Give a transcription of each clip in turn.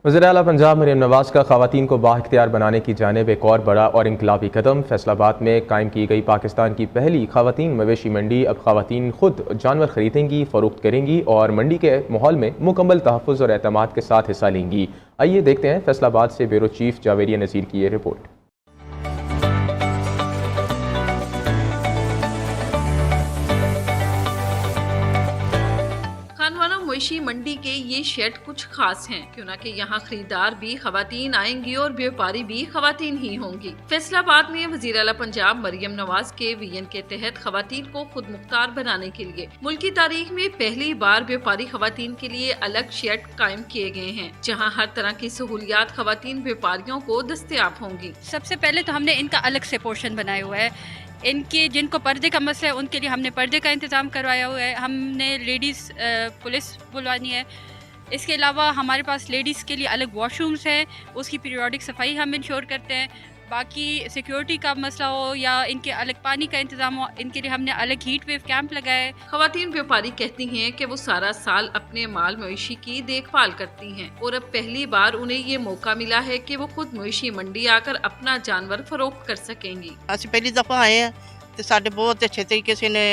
वज़ीर-ए-आला पंजाब मरियम नवाज़ का ख़वातीन को बाइख्तियार बनाने की जानिब एक और बड़ा और इनकलाबी कदम। फैसलाबाद में कायम की गई पाकिस्तान की पहली ख़वातीन मवेशी मंडी अब ख़वातीन खुद जानवर खरीदेंगी, फ़रोख्त करेंगी और मंडी के माहौल में मुकम्मल तहफ़्फ़ुज़ और एतमाद के साथ हिस्सा लेंगी। आइए देखते हैं फैसलाबाद से ब्यूरो चीफ जावेरिया नज़ीर की ये रिपोर्ट। खानवाना मवेशी मंडी के ये शेड कुछ खास हैं, क्यों ना कि यहाँ खरीदार भी खवातीन आएंगी और व्यापारी भी खवातीन ही होंगी। फैसलाबाद में वज़ीर-ए-आला पंजाब मरियम नवाज के विजन के तहत खवातीन को खुद मुख्तार बनाने के लिए मुल्की तारीख में पहली बार व्यापारी खवातीन के लिए अलग शेड कायम किए गए हैं, जहाँ हर तरह की सहूलियात खवातीन व्यापारियों को दस्तयाब होंगी। सबसे पहले तो हमने इनका अलग से पोर्शन बनाया हुआ है। इनके जिनको पर्दे का मसला है उनके लिए हमने पर्दे का इंतज़ाम करवाया हुआ है। हमने लेडीज़ पुलिस बुलवानी है। इसके अलावा हमारे पास लेडीज़ के लिए अलग वॉशरूम्स हैं, उसकी पीरियोडिक सफाई हम इंश्योर करते हैं। बाकी सिक्योरिटी का मसला हो या इनके अलग पानी का इंतज़ाम हो, इनके लिए हमने अलग हीट वेव कैंप लगाया है। खवातीन व्यापारी कहती हैं कि वो सारा साल अपने माल मवेशी की देखभाल करती हैं और अब पहली बार उन्हें ये मौका मिला है कि वो खुद मवेशी मंडी आकर अपना जानवर फरोख्त कर सकेंगी। ਅਸੀਂ ਪਹਿਲੀ ਦਫਾ ਆਏ ਆ ਤੇ ਸਾਡੇ ਬਹੁਤ ਅੱਛੇ ਤਰੀਕੇ ਸੇ ਨੇ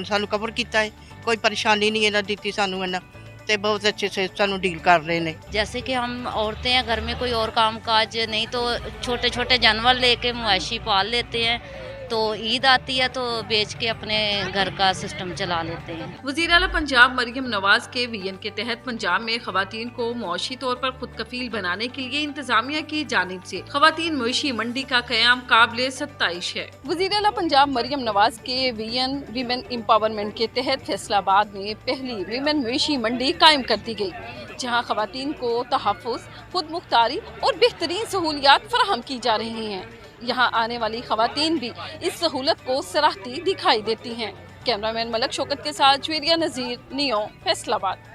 ਸਾਨੂੰ ਕਵਰ ਕੀਤਾ ਹੈ। ਕੋਈ ਪਰੇਸ਼ਾਨੀ ਨਹੀਂ ਇਹਨਾਂ ਦਿੱਤੀ ਸਾਨੂੰ ਇਹਨਾਂ ਤੇ बहुत अच्छे से ਸਾਨੂੰ डील कर रहे हैं। जैसे कि हम औरतें हैं, घर में कोई और काम काज नहीं तो छोटे छोटे जानवर लेके मवेशी पाल लेते हैं, तो ईद आती है तो बेच के अपने घर का सिस्टम चला लेते हैं। वज़ीर-ए-आला पंजाब मरियम नवाज के विजन के तहत पंजाब में खवातीन को मुआशी तौर पर खुद कफील बनाने के लिए इंतजामिया की जानिब से खवातीन मवेशी मंडी का कयाम काबिले सत्ताइश है। वज़ीर-ए-आला पंजाब मरियम नवाज के विजन विमेन एम्पावरमेंट के तहत फैसलाबाद में पहली विमेन मवेशी मंडी कायम कर दी गई, जहाँ खवातीन को तहफ़्फ़ुज़, खुद मुख्तारी और बेहतरीन सहूलियात फराहम की जा रही हैं। यहाँ आने वाली खवातीन भी इस सहूलत को सराहती दिखाई देती हैं। कैमरामैन मलक शौकत के साथ जावेरिया नज़ीर, नियो, फैसलाबाद।